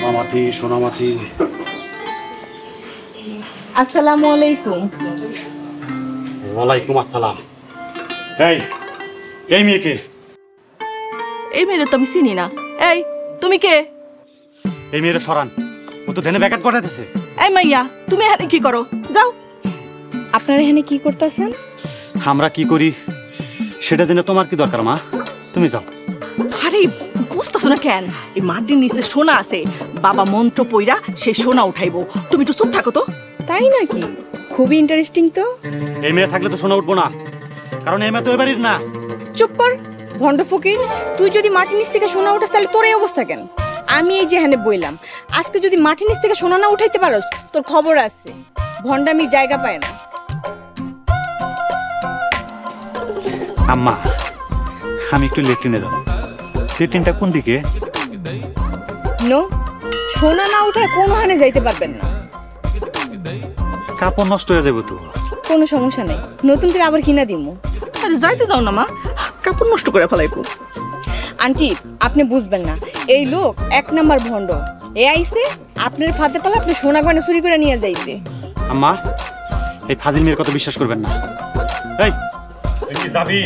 মামাটি সোনামাটি আসসালামু আলাইকুম। ওয়ালাইকুম আসসালাম। এই মেয়েকে? এই মেয়েরা তো আমি চিনি না। এই তুমি কে? এই মেয়েরা সরান, ও তো ধ্যানে ব্যাঘাত ঘটাইতেছে। এই মাইয়া তুমি এখানে কি করো? যাও। আপনারা এখানে কি করতেছেন? আমরা কি করি সেটা জেনে তোমার কি দরকার মা? তুমি যাও। আরে বুঝতেছো না কেন? এই মাটির নিচে সোনা আছে, বাবা মন্ত্র পইরা সেই সোনা উঠাইবো। তুমি একটু চুপ থাকো তো। তাই নাকি? খুবই ইন্টারেস্টিং তো। এই মেয়ে থাকলে তো সোনা উঠবো না, কারণ এই মেয়ে তো এবারের না। চুপ কর ভণ্ড ফকির। তুই যদি মাটির নিচ থেকে সোনা উঠাস তাহলে তোর এই অবস্থা কেন? আমি এই যে এখানে বইলাম, আজকে যদি মাটির নিচ থেকে সোনা না উঠাইতে পারস তোর খবর আছে। ভণ্ডামির জায়গা পায় না। আম্মা, আমি একটু লেট্রিনে যাব। লেট্রিনটা কোন দিকে? নো, সোনা না উঠায় কোনো হানে যাইতে পারবেন না। কাপড় নষ্ট হয়ে যাবে তো। কোনো সমস্যা নেই, নতুন করে আবার কিনা দিমু। আরে যাইতে দাও না মা, কাপড় নষ্ট করে ফেলাইবো। আন্টি আপনি বুঝবেন না, এই লোক এক নাম্বার ভণ্ড। এ আইছে আপনার ফাতে পালা আপনি সোনা গয়না চুরি করে নিয়ে যাইতে। আম্মা, এই ফাজিল মেয়ের কথা বিশ্বাস করবেন না। এই তুই কি যাবি?